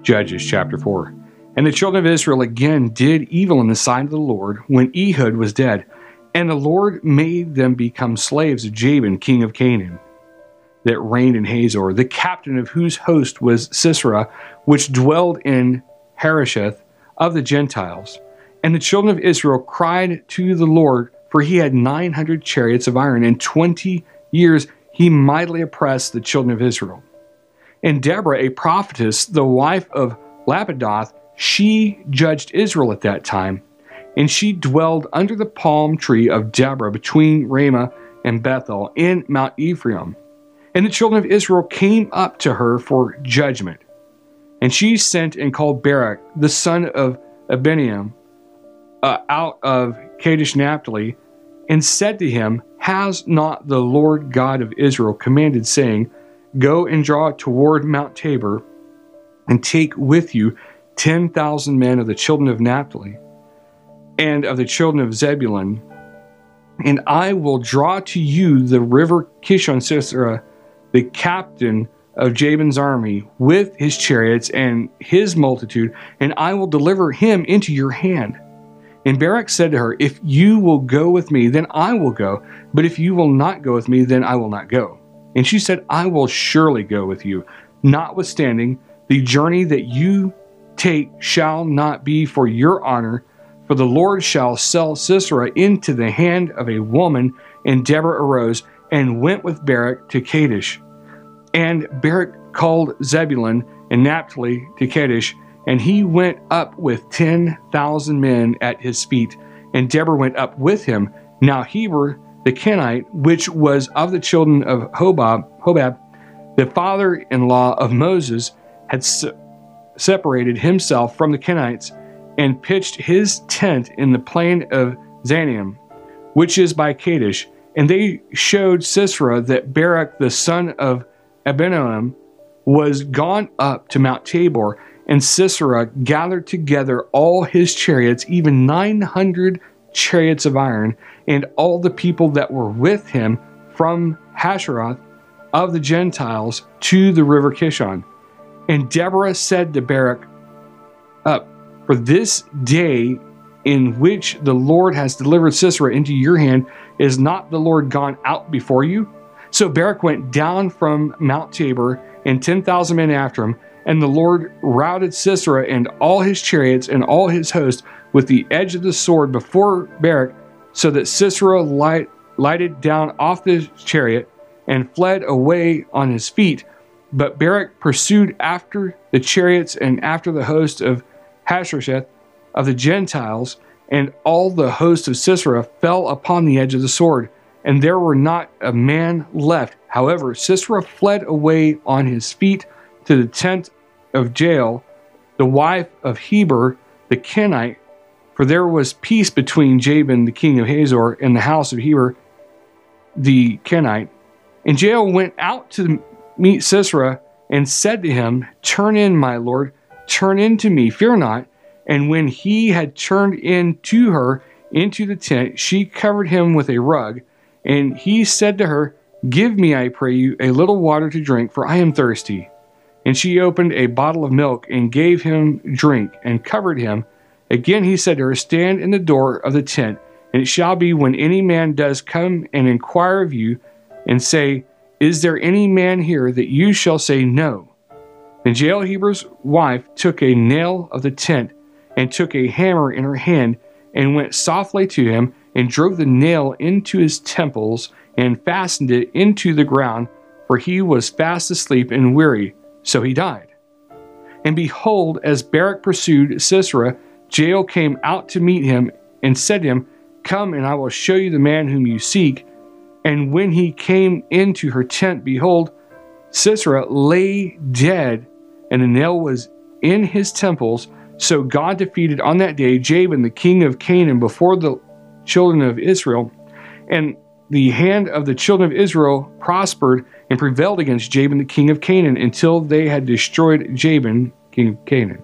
Judges chapter 4. And the children of Israel again did evil in the sight of the Lord when Ehud was dead. And the Lord made them become slaves of Jabin, king of Canaan, that reigned in Hazor, the captain of whose host was Sisera, which dwelled in Harosheth of the Gentiles. And the children of Israel cried to the Lord, for he had 900 chariots of iron. In 20 years he mightily oppressed the children of Israel. And Deborah, a prophetess, the wife of Lapidoth, she judged Israel at that time. And she dwelled under the palm tree of Deborah between Ramah and Bethel in Mount Ephraim. And the children of Israel came up to her for judgment. And she sent and called Barak, the son of Abinoam, out of Kadesh Naphtali, and said to him, Has not the Lord God of Israel commanded, saying, Go and draw toward Mount Tabor, and take with you 10,000 men of the children of Naphtali, and of the children of Zebulun, and I will draw to you the river Kishon Sisera, the captain of Jabin's army, with his chariots and his multitude, and I will deliver him into your hand. And Barak said to her, If you will go with me, then I will go, but if you will not go with me, then I will not go. And she said, I will surely go with you, notwithstanding the journey that you take shall not be for your honor, for the Lord shall sell Sisera into the hand of a woman. And Deborah arose and went with Barak to Kadesh. And Barak called Zebulun and Naphtali to Kadesh, and he went up with 10,000 men at his feet. And Deborah went up with him. Now Heber the Kenite, which was of the children of Hobab, the father-in-law of Moses, had separated himself from the Kenites, and pitched his tent in the plain of Zanaim, which is by Kadesh. And they showed Sisera that Barak the son of Abinoam was gone up to Mount Tabor, and Sisera gathered together all his chariots, even 900 chariots of iron, and all the people that were with him from Hasheroth of the Gentiles to the river Kishon. And Deborah said to Barak, Up, for this day in which the Lord has delivered Sisera into your hand, is not the Lord gone out before you? So Barak went down from Mount Tabor, and 10,000 men after him, and the Lord routed Sisera and all his chariots and all his host with the edge of the sword before Barak, so that Sisera lighted down off the chariot and fled away on his feet. But Barak pursued after the chariots and after the host of Harosheth of the Gentiles, and all the host of Sisera fell upon the edge of the sword, and there were not a man left. However, Sisera fled away on his feet to the tent of Jael, the wife of Heber the Kenite, for there was peace between Jabin the king of Hazor and the house of Heber the Kenite. And Jael went out to meet Sisera and said to him, Turn in, my lord, turn in to me, fear not. And when he had turned in to her into the tent, she covered him with a rug. And he said to her, Give me, I pray you, a little water to drink, for I am thirsty. And she opened a bottle of milk and gave him drink and covered him. Again he said to her, Stand in the door of the tent, and it shall be when any man does come and inquire of you, and say, Is there any man here, that you shall say no? And Jael Heber's wife took a nail of the tent, and took a hammer in her hand, and went softly to him, and drove the nail into his temples, and fastened it into the ground, for he was fast asleep and weary. So he died. And behold, as Barak pursued Sisera, Jael came out to meet him, and said to him, Come, and I will show you the man whom you seek. And when he came into her tent, behold, Sisera lay dead, and the nail was in his temples. So God defeated on that day Jabin the king of Canaan before the children of Israel. And the hand of the children of Israel prospered and prevailed against Jabin the king of Canaan until they had destroyed Jabin king of Canaan.